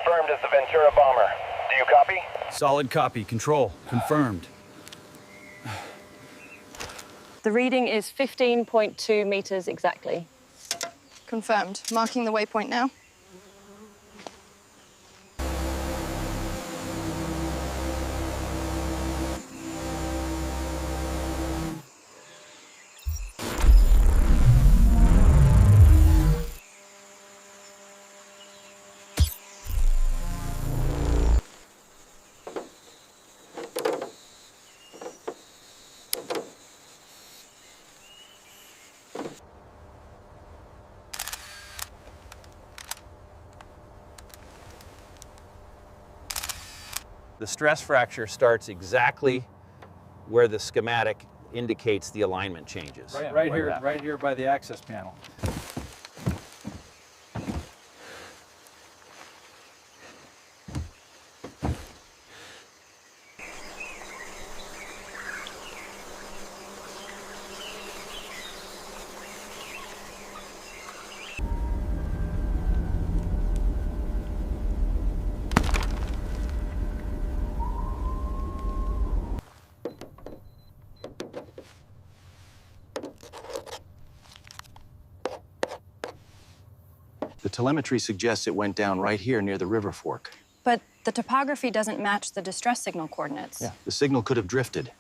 confirmed as the Ventura bomber. Do you copy? Solid copy. Control. Confirmed. The reading is 15.2 meters exactly. Confirmed. Marking the waypoint now. The stress fracture starts exactly where the schematic indicates the alignment changes. Right here by the access panel. The telemetry suggests it went down right here near the river fork. But the topography doesn't match the distress signal coordinates. Yeah, the signal could have drifted.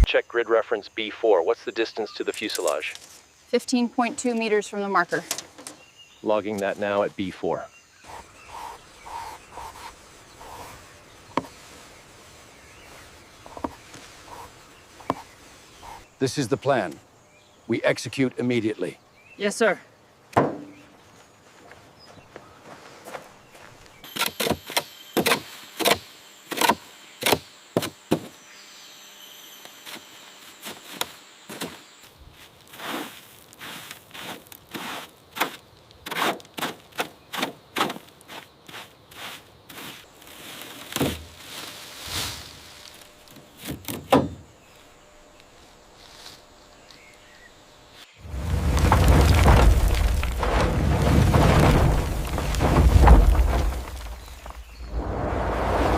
Check grid reference B4. What's the distance to the fuselage? 15.2 meters from the marker. Logging that now at B4. This is the plan. We execute immediately. Yes, sir.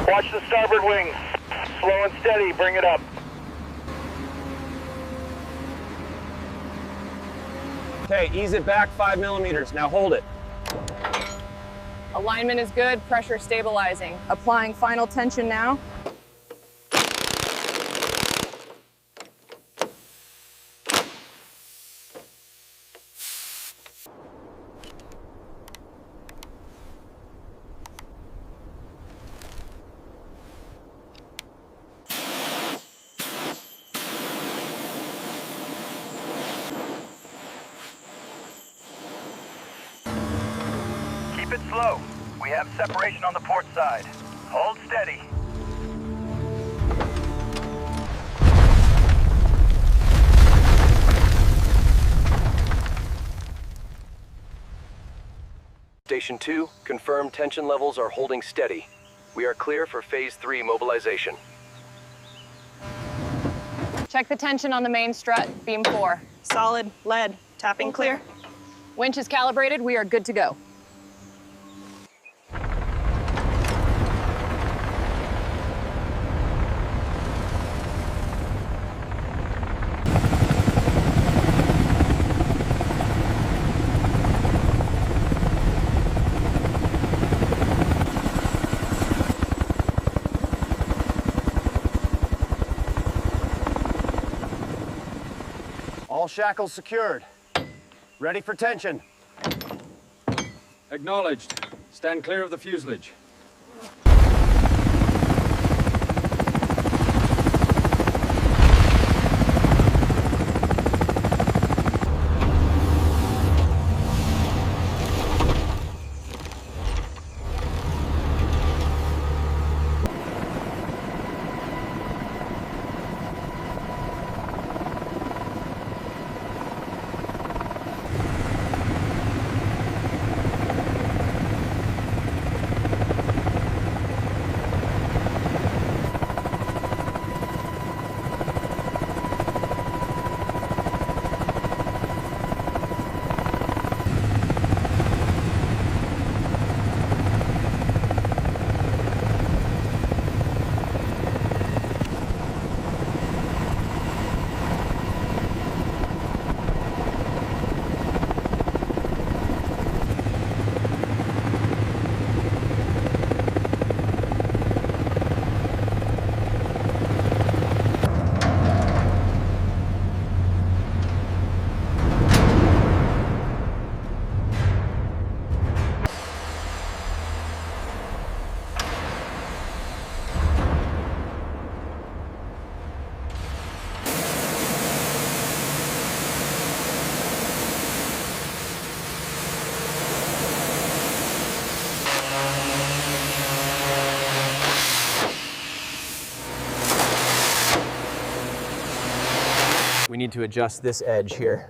Watch the starboard wing. Slow and steady, bring it up. Okay, ease it back 5 millimeters. Now hold it. Alignment is good, pressure stabilizing. Applying final tension now. Keep it slow. We have separation on the port side. Hold steady. Station 2, confirmed tension levels are holding steady. We are clear for Phase 3 mobilization. Check the tension on the main strut, beam 4. Solid, lead, tapping clear. Winch is calibrated, we are good to go. All shackles secured. Ready for tension. Acknowledged. Stand clear of the fuselage. need to adjust this edge here.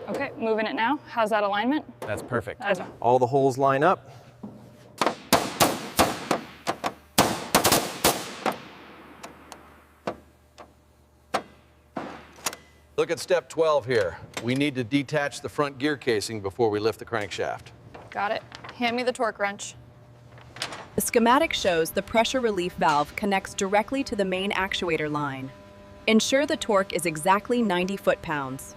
Okay, moving it now. How's that alignment? That's perfect. That's- All the holes line up. Look at step 12 here. We need to detach the front gear casing before we lift the crankshaft. Got it. Hand me the torque wrench. The schematic shows the pressure relief valve connects directly to the main actuator line. Ensure the torque is exactly 90 foot-pounds.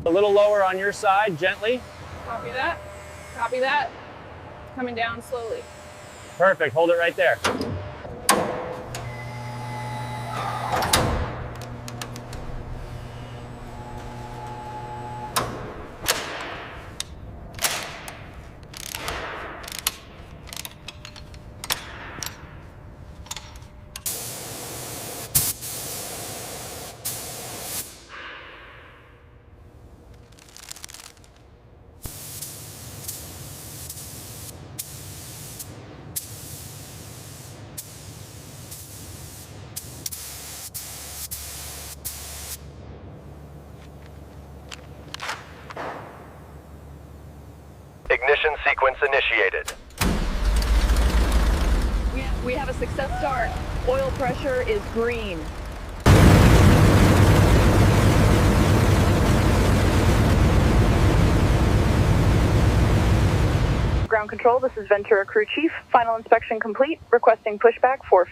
A little lower on your side, gently. Copy that. Copy that. Coming down slowly. Perfect, hold it right there. Ignition sequence initiated. We have a success start. Oil pressure is green. Ground control, this is Ventura crew chief. Final inspection complete. Requesting pushback for